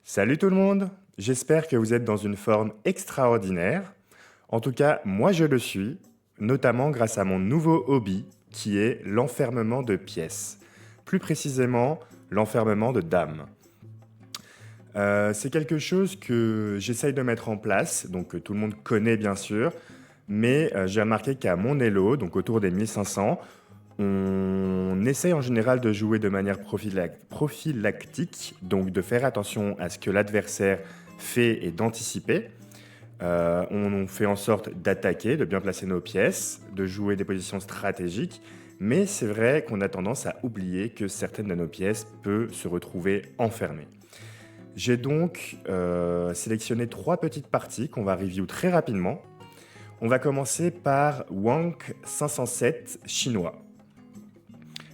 Salut tout le monde, j'espère que vous êtes dans une forme extraordinaire. En tout cas, moi je le suis, notamment grâce à mon nouveau hobby qui est l'enfermement de pièces. Plus précisément, l'enfermement de dames. C'est quelque chose que j'essaye de mettre en place, donc que tout le monde connaît bien sûr, mais j'ai remarqué qu'à mon elo, donc autour des 1500, on essaye en général de jouer de manière prophylactique, donc de faire attention à ce que l'adversaire fait et d'anticiper. On fait en sorte d'attaquer, de bien placer nos pièces, de jouer des positions stratégiques, mais c'est vrai qu'on a tendance à oublier que certaines de nos pièces peuvent se retrouver enfermées. J'ai donc sélectionné 3 petites parties qu'on va review très rapidement. On va commencer par Wank 507 chinois.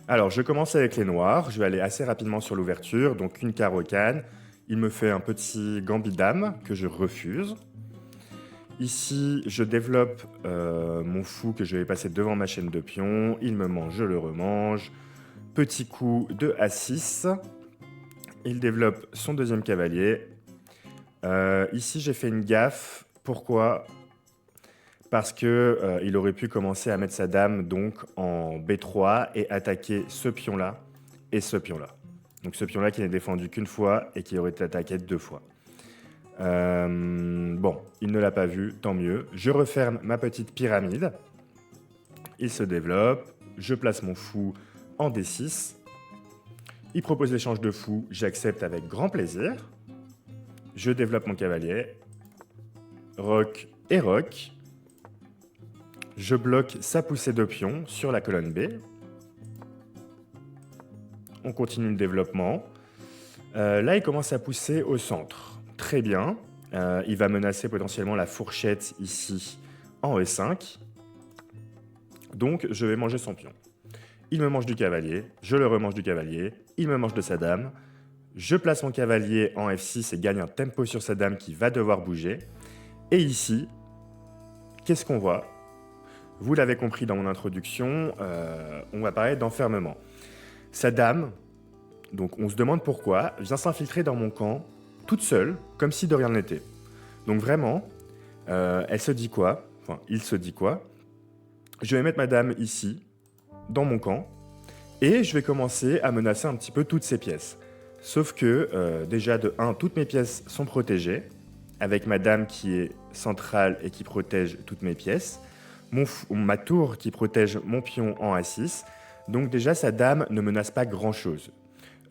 Alors, je commence avec les noirs. Je vais aller assez rapidement sur l'ouverture. Donc, une carocane. Il me fait un petit gambit dame que je refuse. Ici, je développe mon fou que je vais passer devant ma chaîne de pions. Il me mange, je le remange. Petit coup de A6. Il développe son deuxième cavalier. Ici, j'ai fait une gaffe. Pourquoi ? Parce que il aurait pu commencer à mettre sa dame donc en B3 et attaquer ce pion-là et ce pion-là. Donc ce pion-là qui n'est défendu qu'une fois et qui aurait été attaqué 2 fois. Bon, il ne l'a pas vu, tant mieux. Je referme ma petite pyramide. Il se développe. Je place mon fou en D6. Il propose l'échange de fou. J'accepte avec grand plaisir. Je développe mon cavalier. Roc et roc. Je bloque sa poussée de pion sur la colonne B. On continue le développement. Là, il commence à pousser au centre. Très bien. Il va menacer potentiellement la fourchette ici en E5. Donc, je vais manger son pion. Il me mange du cavalier. Je le remange du cavalier. Il me mange de sa dame. Je place mon cavalier en F6 et gagne un tempo sur sa dame qui va devoir bouger. Et ici, qu'est-ce qu'on voit ? Vous l'avez compris dans mon introduction, on va parler d'enfermement. Sa dame, donc on se demande pourquoi, vient s'infiltrer dans mon camp, toute seule, comme si de rien n'était. Donc vraiment, elle se dit quoi ? Enfin, il se dit quoi ? Je vais mettre ma dame ici, dans mon camp, et je vais commencer à menacer un petit peu toutes ses pièces. Sauf que, déjà de 1, toutes mes pièces sont protégées, avec ma dame qui est centrale et qui protège toutes mes pièces. Ma tour qui protège mon pion en A6. Donc déjà, sa dame ne menace pas grand-chose.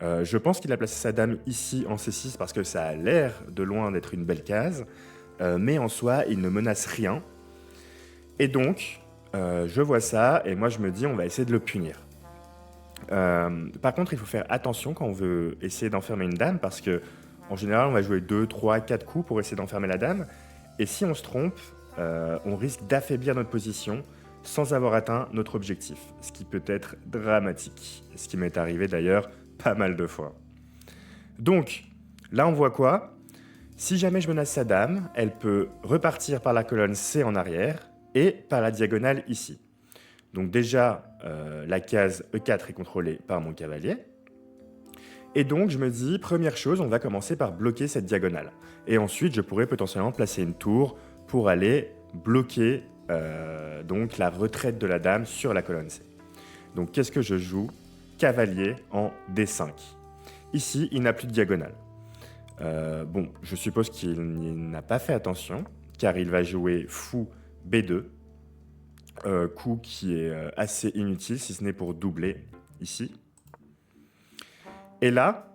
Je pense qu'il a placé sa dame ici en C6 parce que ça a l'air de loin d'être une belle case. Mais en soi, il ne menace rien. Et donc, je vois ça et moi je me dis on va essayer de le punir. Par contre, il faut faire attention quand on veut essayer d'enfermer une dame parce que en général, on va jouer 2, 3, 4 coups pour essayer d'enfermer la dame. Et si on se trompe, on risque d'affaiblir notre position sans avoir atteint notre objectif, ce qui peut être dramatique, ce qui m'est arrivé d'ailleurs pas mal de fois. Donc, là on voit quoi ? Si jamais je menace sa dame, elle peut repartir par la colonne C en arrière et par la diagonale ici. Donc déjà, la case E4 est contrôlée par mon cavalier. Et donc je me dis, première chose, on va commencer par bloquer cette diagonale. Et ensuite, je pourrais potentiellement placer une tour pour aller bloquer donc la retraite de la dame sur la colonne C. Donc qu'est-ce que je joue ? Cavalier en D5. Ici, il n'a plus de diagonale. Bon, je suppose qu'il n'a pas fait attention, car il va jouer fou B2, coup qui est assez inutile, si ce n'est pour doubler ici. Et là,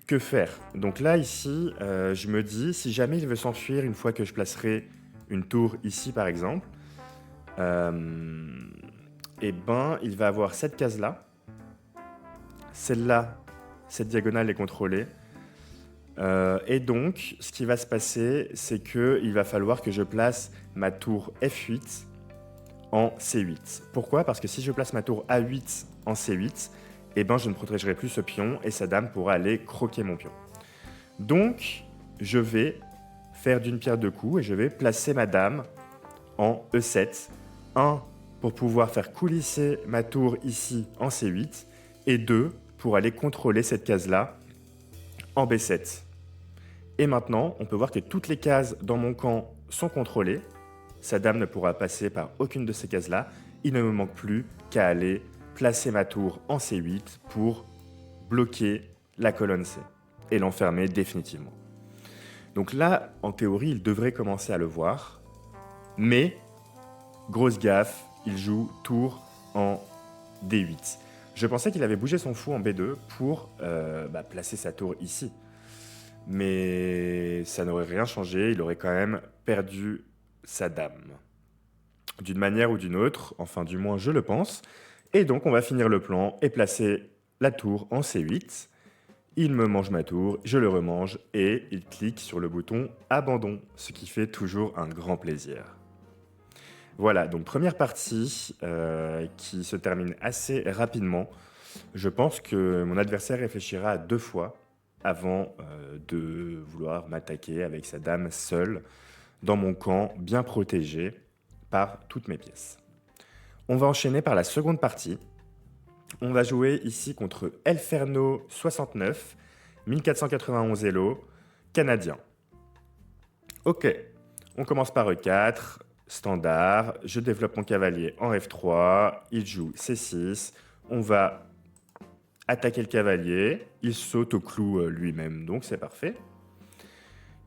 que faire ? Donc là, ici, je me dis, si jamais il veut s'enfuir une fois que je placerai une tour ici, par exemple, eh ben, il va avoir cette case-là. Celle-là, cette diagonale est contrôlée. Et donc, ce qui va se passer, c'est qu'il va falloir que je place ma tour F8 en C8. Pourquoi ? Parce que si je place ma tour A8 en C8, eh ben, je ne protégerai plus ce pion et sa dame pourra aller croquer mon pion. Donc, je vais faire d'une pierre deux coups et je vais placer ma dame en E7. 1 pour pouvoir faire coulisser ma tour ici en C8 et 2 pour aller contrôler cette case-là en B7. Et maintenant, on peut voir que toutes les cases dans mon camp sont contrôlées. Sa dame ne pourra passer par aucune de ces cases-là. Il ne me manque plus qu'à aller placer ma tour en C8 pour bloquer la colonne C et l'enfermer définitivement. Donc là, en théorie, il devrait commencer à le voir. Mais, grosse gaffe, il joue tour en D8. Je pensais qu'il avait bougé son fou en B2 pour placer sa tour ici. Mais ça n'aurait rien changé, il aurait quand même perdu sa dame. D'une manière ou d'une autre, enfin du moins je le pense. Et donc on va finir le plan et placer la tour en C8. Il me mange ma tour, je le remange et il clique sur le bouton abandon, ce qui fait toujours un grand plaisir. Voilà, donc première partie qui se termine assez rapidement. Je pense que mon adversaire réfléchira à 2 fois avant de vouloir m'attaquer avec sa dame seule dans mon camp, bien protégé par toutes mes pièces. On va enchaîner par la seconde partie. On va jouer ici contre Elferno 69, 1491 Elo, canadien. Ok, on commence par E4, standard, je développe mon cavalier en F3, il joue C6, on va attaquer le cavalier, il saute au clou lui-même, donc c'est parfait.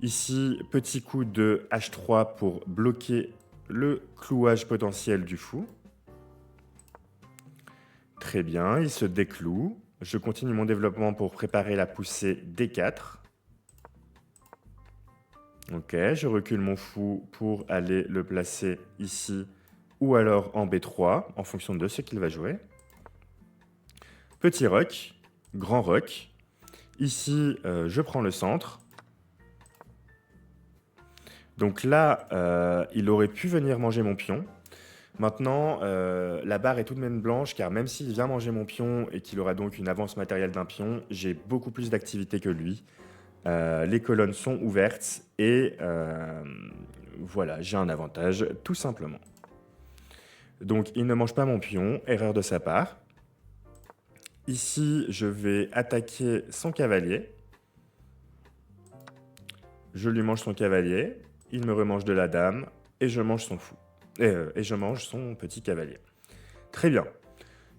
Ici, petit coup de H3 pour bloquer le clouage potentiel du fou. Très bien, il se décloue. Je continue mon développement pour préparer la poussée D4. Ok, je recule mon fou pour aller le placer ici ou alors en B3 en fonction de ce qu'il va jouer. Petit roc, grand roc. Ici, je prends le centre. Donc là, il aurait pu venir manger mon pion. Maintenant, la barre est tout de même blanche, car même s'il vient manger mon pion et qu'il aura donc une avance matérielle d'un pion, j'ai beaucoup plus d'activité que lui. Les colonnes sont ouvertes et voilà, j'ai un avantage, tout simplement. Donc, il ne mange pas mon pion, erreur de sa part. Ici, je vais attaquer son cavalier. Je lui mange son cavalier, il me remange de la dame et je mange son fou. Et je mange son petit cavalier. Très bien.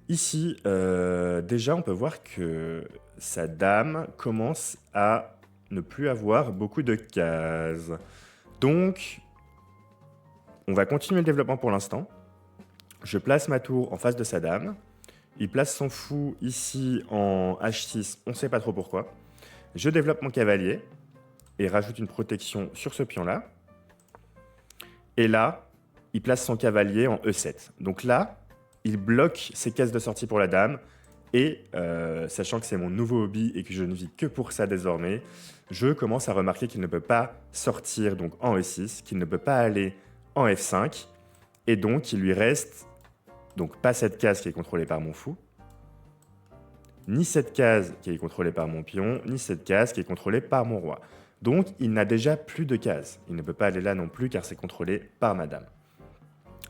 Ici, déjà, on peut voir que sa dame commence à ne plus avoir beaucoup de cases. Donc, on va continuer le développement pour l'instant. Je place ma tour en face de sa dame. Il place son fou ici en H6, on ne sait pas trop pourquoi. Je développe mon cavalier et rajoute une protection sur ce pion-là. Et là, il place son cavalier en E7. Donc là, il bloque ses cases de sortie pour la dame. Et sachant que c'est mon nouveau hobby et que je ne vis que pour ça désormais, je commence à remarquer qu'il ne peut pas sortir donc en E6, qu'il ne peut pas aller en F5. Et donc, il lui reste donc pas cette case qui est contrôlée par mon fou, ni cette case qui est contrôlée par mon pion, ni cette case qui est contrôlée par mon roi. Donc, il n'a déjà plus de cases. Il ne peut pas aller là non plus car c'est contrôlé par ma dame.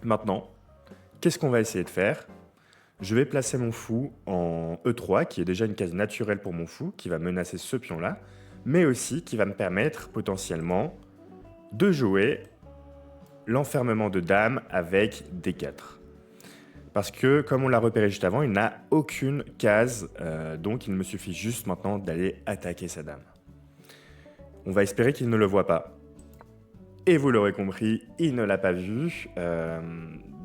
Maintenant, qu'est-ce qu'on va essayer de faire ? Je vais placer mon fou en E3, qui est déjà une case naturelle pour mon fou, qui va menacer ce pion-là, mais aussi qui va me permettre potentiellement de jouer l'enfermement de dame avec D4. Parce que, comme on l'a repéré juste avant, il n'a aucune case, donc il me suffit juste maintenant d'aller attaquer sa dame. On va espérer qu'il ne le voit pas. Et vous l'aurez compris, il ne l'a pas vu.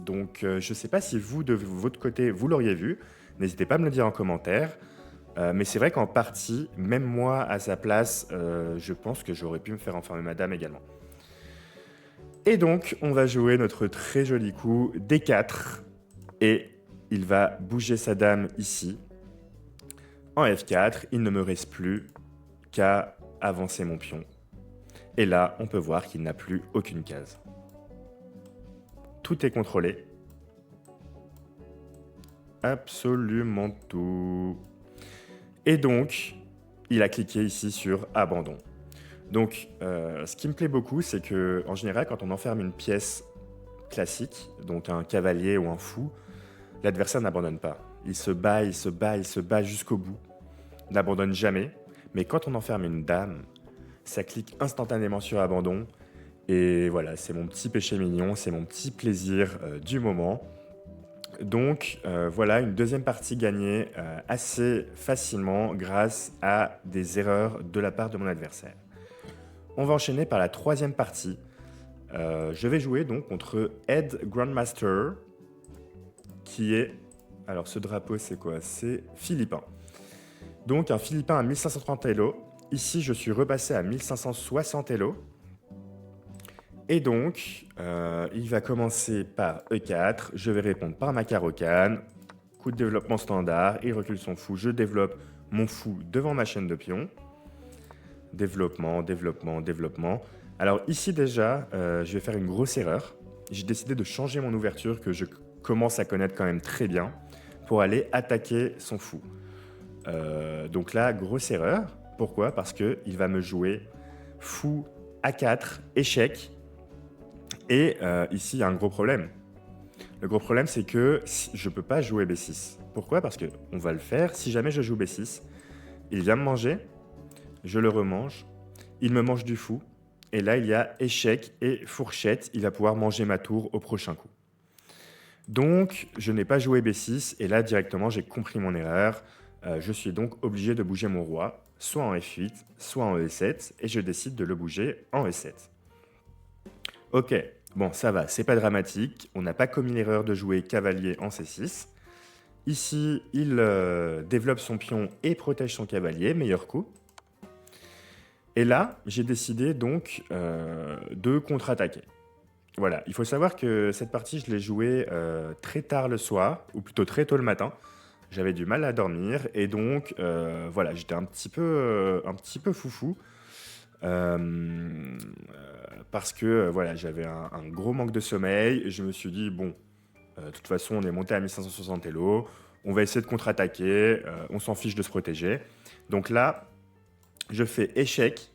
Donc je ne sais pas si vous, de votre côté, vous l'auriez vu. N'hésitez pas à me le dire en commentaire. Mais c'est vrai qu'en partie, même moi, à sa place, je pense que j'aurais pu me faire enfermer ma dame également. Et donc, on va jouer notre très joli coup D4. Et il va bouger sa dame ici. En F4, il ne me reste plus qu'à avancer mon pion. Et là, on peut voir qu'il n'a plus aucune case. Tout est contrôlé. Absolument tout. Et donc, il a cliqué ici sur abandon. Donc, ce qui me plaît beaucoup, c'est que en général, quand on enferme une pièce classique, donc un cavalier ou un fou, l'adversaire n'abandonne pas. Il se bat, il se bat, il se bat jusqu'au bout. N'abandonne jamais. Mais quand on enferme une dame, ça clique instantanément sur abandon. Et voilà, c'est mon petit péché mignon, c'est mon petit plaisir du moment. Donc voilà, une deuxième partie gagnée assez facilement grâce à des erreurs de la part de mon adversaire. On va enchaîner par la troisième partie. Je vais jouer donc contre Head Grandmaster, qui est... Alors ce drapeau c'est quoi? C'est philippin. Donc un philippin à 1530 Elo. Ici je suis repassé à 1560 Elo. Et donc, il va commencer par E4, je vais répondre par ma carocane, coup de développement standard, il recule son fou, je développe mon fou devant ma chaîne de pions. Développement, développement, développement. Alors ici déjà, je vais faire une grosse erreur. J'ai décidé de changer mon ouverture que je commence à connaître quand même très bien pour aller attaquer son fou. Donc là, grosse erreur. Pourquoi? Parce qu'il va me jouer fou A4, échec. Et ici, il y a un gros problème. Le gros problème, c'est que je ne peux pas jouer B6. Pourquoi? Parce qu'on va le faire. Si jamais je joue B6, il vient me manger, je le remange, il me mange du fou, et là, il y a échec et fourchette. Il va pouvoir manger ma tour au prochain coup. Donc, je n'ai pas joué B6, et là, directement, j'ai compris mon erreur. Je suis donc obligé de bouger mon roi, soit en F8, soit en E7, et je décide de le bouger en E7. Ok, bon, ça va, c'est pas dramatique. On n'a pas commis l'erreur de jouer cavalier en C6. Ici, il développe son pion et protège son cavalier, meilleur coup. Et là, j'ai décidé donc de contre-attaquer. Voilà, il faut savoir que cette partie, je l'ai jouée très tard le soir, ou plutôt très tôt le matin. J'avais du mal à dormir, et donc voilà, j'étais un petit peu foufou. Parce que voilà, j'avais un gros manque de sommeil, et je me suis dit, bon, de toute façon, on est monté à 1560 Elo, on va essayer de contre-attaquer, on s'en fiche de se protéger. Donc là, je fais échec,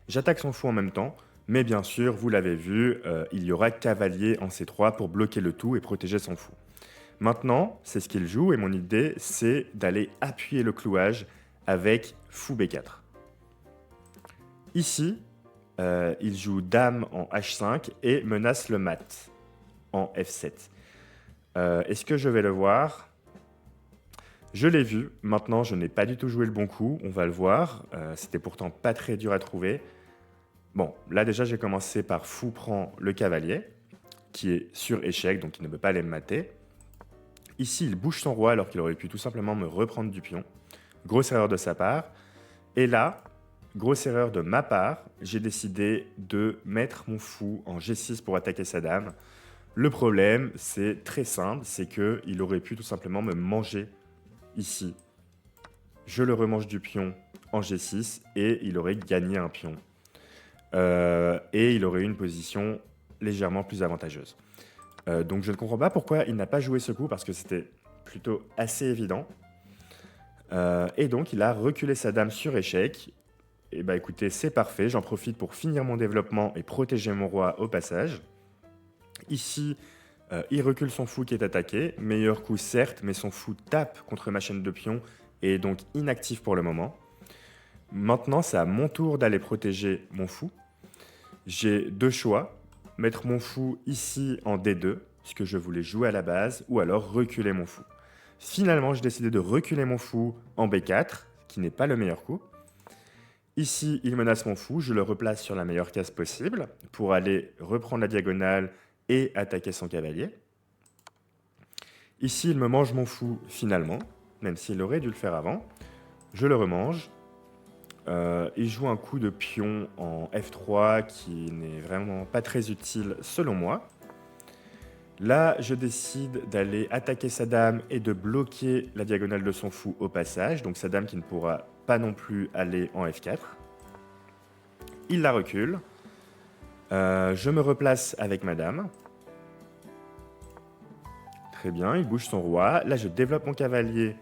j'attaque son fou en même temps, mais bien sûr, vous l'avez vu, il y aura cavalier en C3 pour bloquer le tout et protéger son fou. Maintenant, c'est ce qu'il joue, et mon idée, c'est d'aller appuyer le clouage avec fou B4. Ici, il joue dame en H5 et menace le mat en F7. Est-ce que je vais le voir? Je l'ai vu. Maintenant, je n'ai pas du tout joué le bon coup. On va le voir. C'était pourtant pas très dur à trouver. Bon, là déjà, j'ai commencé par fou prend le cavalier, qui est sur échec, donc il ne peut pas aller me mater. Ici, il bouge son roi alors qu'il aurait pu tout simplement me reprendre du pion. Grosse erreur de sa part. Et là, grosse erreur de ma part, j'ai décidé de mettre mon fou en G6 pour attaquer sa dame. Le problème, c'est très simple, c'est qu'il aurait pu tout simplement me manger ici. Je le remange du pion en G6 et il aurait gagné un pion. Et il aurait eu une position légèrement plus avantageuse. Donc je ne comprends pas pourquoi il n'a pas joué ce coup, parce que c'était plutôt assez évident. Et donc il a reculé sa dame sur échec. Et bah écoutez, c'est parfait, j'en profite pour finir mon développement et protéger mon roi au passage. Ici, il recule son fou qui est attaqué, meilleur coup certes, mais son fou tape contre ma chaîne de pions et est donc inactif pour le moment. Maintenant, c'est à mon tour d'aller protéger mon fou. J'ai deux choix, mettre mon fou ici en D2, ce que je voulais jouer à la base, ou alors reculer mon fou. Finalement, j'ai décidé de reculer mon fou en B4, qui n'est pas le meilleur coup. Ici, il menace mon fou, je le replace sur la meilleure case possible pour aller reprendre la diagonale et attaquer son cavalier. Ici, il me mange mon fou finalement, même s'il aurait dû le faire avant. Je le remange. Il joue un coup de pion en F3 qui n'est vraiment pas très utile selon moi. Là, je décide d'aller attaquer sa dame et de bloquer la diagonale de son fou au passage. Donc sa dame qui ne pourra pas non plus aller en F4. Il la recule. Je me replace avec ma dame. Très bien, il bouge son roi. Là, je développe mon cavalier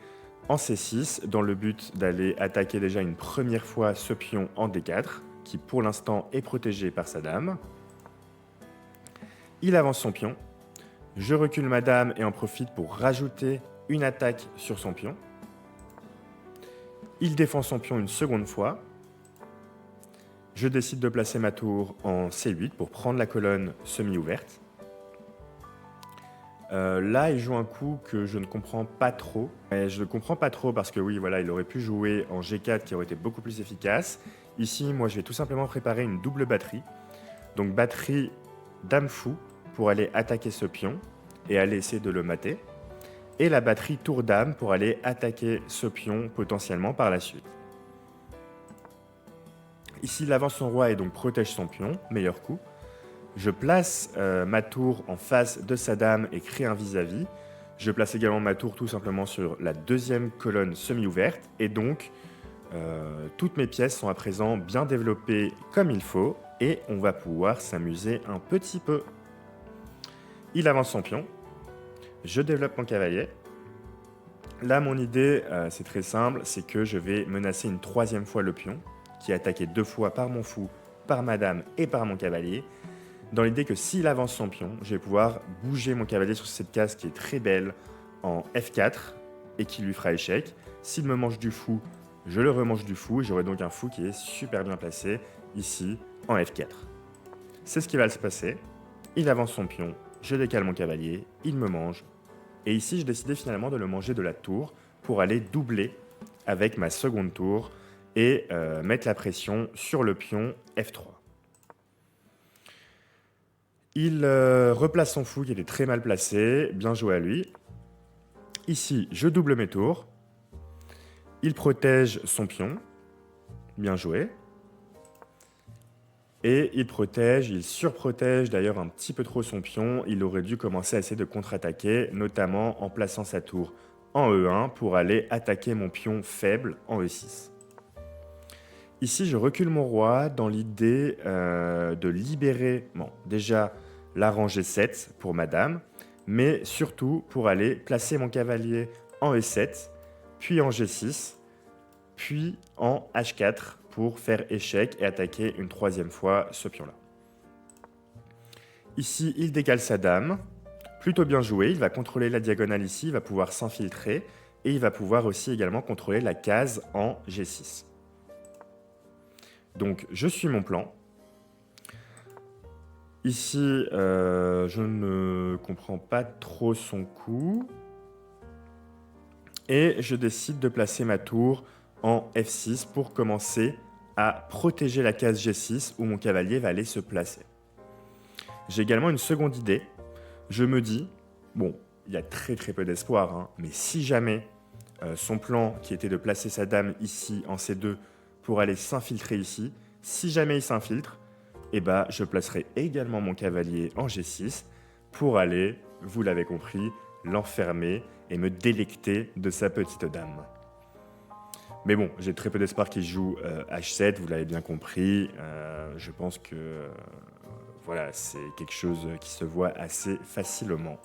en C6 dans le but d'aller attaquer déjà une première fois ce pion en D4, qui pour l'instant est protégé par sa dame. Il avance son pion. Je recule ma dame et en profite pour rajouter une attaque sur son pion. Il défend son pion une seconde fois. Je décide de placer ma tour en C8 pour prendre la colonne semi-ouverte. Là, il joue un coup que je ne comprends pas trop. Et je ne comprends pas trop parce que oui, voilà, il aurait pu jouer en G4 qui aurait été beaucoup plus efficace. Ici, moi, je vais tout simplement préparer une double batterie. Donc batterie dame fou pour aller attaquer ce pion et aller essayer de le mater. Et la batterie tour dame pour aller attaquer ce pion potentiellement par la suite. Ici, il avance son roi et donc protège son pion, meilleur coup. Je place ma tour en face de sa dame et crée un vis-à-vis. Je place également ma tour tout simplement sur la deuxième colonne semi-ouverte. Et donc, toutes mes pièces sont à présent bien développées comme il faut. Et on va pouvoir s'amuser un petit peu. Il avance son pion. Je développe mon cavalier. Là, mon idée, c'est très simple. C'est que je vais menacer une troisième fois le pion, qui est attaqué 2 fois par mon fou, par ma dame et par mon cavalier. Dans l'idée que s'il avance son pion, je vais pouvoir bouger mon cavalier sur cette case qui est très belle en F4 et qui lui fera échec. S'il me mange du fou, je le remange du fou et j'aurai donc un fou qui est super bien placé ici en F4. C'est ce qui va se passer. Il avance son pion, je décale mon cavalier, il me mange. Et ici, je décidais finalement de le manger de la tour pour aller doubler avec ma seconde tour et mettre la pression sur le pion F3. Il replace son fou qui était très mal placé, bien joué à lui. Ici, je double mes tours. Il protège son pion, bien joué. Et il surprotège d'ailleurs un petit peu trop son pion. Il aurait dû commencer à essayer de contre-attaquer, notamment en plaçant sa tour en E1 pour aller attaquer mon pion faible en E6. Ici, je recule mon roi dans l'idée de libérer, déjà la rangée 7 pour ma dame, mais surtout pour aller placer mon cavalier en E7, puis en G6, puis en H4 pour faire échec et attaquer une troisième fois ce pion-là. Ici, il décale sa dame, plutôt bien joué, il va contrôler la diagonale ici, il va pouvoir s'infiltrer, et il va pouvoir aussi également contrôler la case en G6. Donc, je suis mon plan. Ici, je ne comprends pas trop son coup. Et je décide de placer ma tour en F6 pour commencer à protéger la case G6 où mon cavalier va aller se placer. J'ai également une seconde idée. Je me dis, bon, il y a très peu d'espoir, mais si jamais son plan qui était de placer sa dame ici en C2 pour aller s'infiltrer ici, si jamais il s'infiltre, je placerai également mon cavalier en G6 pour aller, vous l'avez compris, l'enfermer et me délecter de sa petite dame. Mais bon, j'ai très peu d'espoir qu'il joue H7, vous l'avez bien compris. Je pense que voilà, c'est quelque chose qui se voit assez facilement.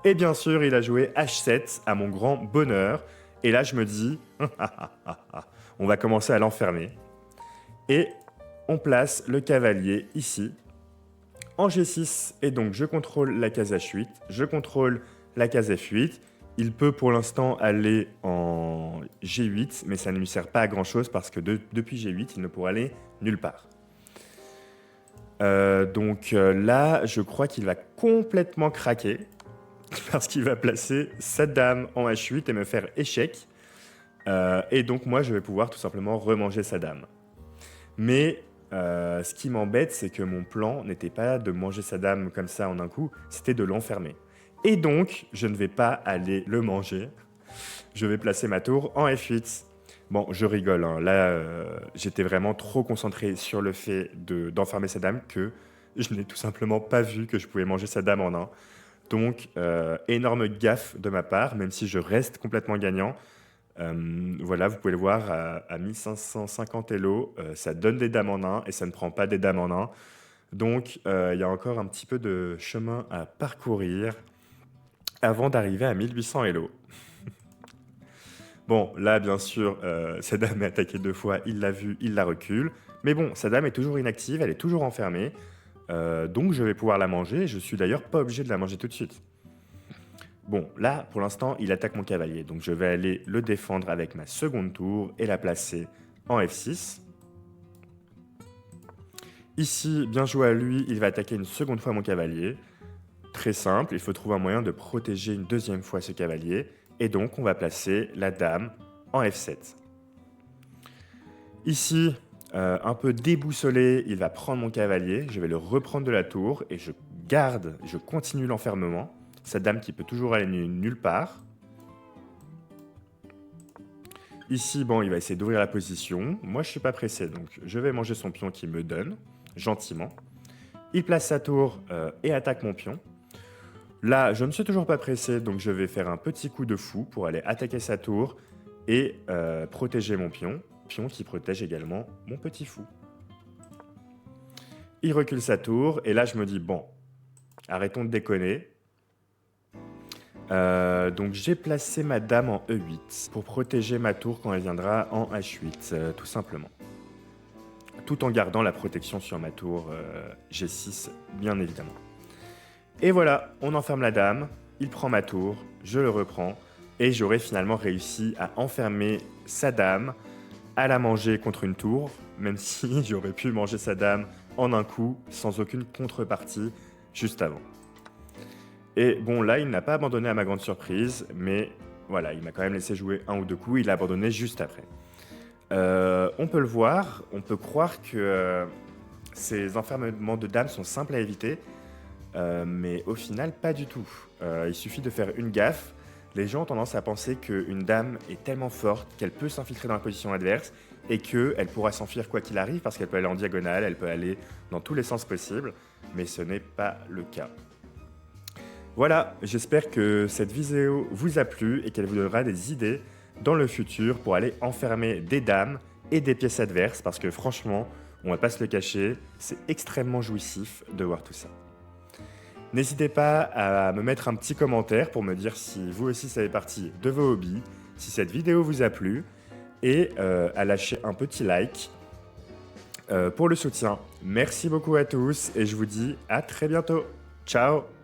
Et bien sûr, il a joué H7 à mon grand bonheur. Et là, je me dis, on va commencer à l'enfermer. Et on place le cavalier ici, en G6. Et donc, je contrôle la case H8, je contrôle la case F8. Il peut pour l'instant aller en G8, mais ça ne lui sert pas à grand-chose parce que depuis G8, il ne pourra aller nulle part. Là, je crois qu'il va complètement craquer parce qu'il va placer sa dame en H8 et me faire échec. Et donc, moi, je vais pouvoir tout simplement remanger sa dame. Mais ce qui m'embête, c'est que mon plan n'était pas de manger sa dame comme ça en un coup, c'était de l'enfermer. Et donc, je ne vais pas aller le manger. Je vais placer ma tour en F8. Bon, je rigole. Là, j'étais vraiment trop concentré sur le fait d'enfermer sa dame que je n'ai tout simplement pas vu que je pouvais manger sa dame en un. Donc, énorme gaffe de ma part, même si je reste complètement gagnant. Voilà, vous pouvez le voir à 1550 Elo, ça donne des dames en un et ça ne prend pas des dames en un. Donc, il y a encore un petit peu de chemin à parcourir avant d'arriver à 1800 Elo. Bon, là, bien sûr, sa dame est attaquée 2 fois, il l'a vue, il la recule. Mais bon, sa dame est toujours inactive, elle est toujours enfermée. Donc, je vais pouvoir la manger. Je suis d'ailleurs pas obligé de la manger tout de suite. Bon, là, pour l'instant, il attaque mon cavalier, donc je vais aller le défendre avec ma seconde tour et la placer en F6. Ici, bien joué à lui, il va attaquer une seconde fois mon cavalier. Très simple, il faut trouver un moyen de protéger une deuxième fois ce cavalier, et donc on va placer la dame en F7. Ici, un peu déboussolé, il va prendre mon cavalier, je vais le reprendre de la tour, et je continue l'enfermement. Cette dame qui peut toujours aller nulle part. Ici, bon, il va essayer d'ouvrir la position. Moi, je ne suis pas pressé, donc je vais manger son pion qu'il me donne, gentiment. Il place sa tour et attaque mon pion. Là, je ne suis toujours pas pressé, donc je vais faire un petit coup de fou pour aller attaquer sa tour et protéger mon pion. Pion qui protège également mon petit fou. Il recule sa tour, et là, je me dis, bon, arrêtons de déconner. Donc j'ai placé ma dame en E8 pour protéger ma tour quand elle viendra en H8, tout simplement. Tout en gardant la protection sur ma tour G6, bien évidemment. Et voilà, on enferme la dame, il prend ma tour, je le reprends, et j'aurai finalement réussi à enfermer sa dame, à la manger contre une tour, même si j'aurais pu manger sa dame en un coup, sans aucune contrepartie, juste avant. Et bon, là, il n'a pas abandonné à ma grande surprise, mais voilà, il m'a quand même laissé jouer un ou deux coups, il a abandonné juste après. On peut le voir, on peut croire que ces enfermements de dames sont simples à éviter, mais au final, pas du tout. Il suffit de faire une gaffe. Les gens ont tendance à penser qu'une dame est tellement forte qu'elle peut s'infiltrer dans la position adverse et qu'elle pourra s'enfuir quoi qu'il arrive parce qu'elle peut aller en diagonale, elle peut aller dans tous les sens possibles, mais ce n'est pas le cas. Voilà, j'espère que cette vidéo vous a plu et qu'elle vous donnera des idées dans le futur pour aller enfermer des dames et des pièces adverses parce que franchement, on va pas se le cacher, c'est extrêmement jouissif de voir tout ça. N'hésitez pas à me mettre un petit commentaire pour me dire si vous aussi ça fait partie de vos hobbies, si cette vidéo vous a plu et à lâcher un petit like pour le soutien. Merci beaucoup à tous et je vous dis à très bientôt. Ciao!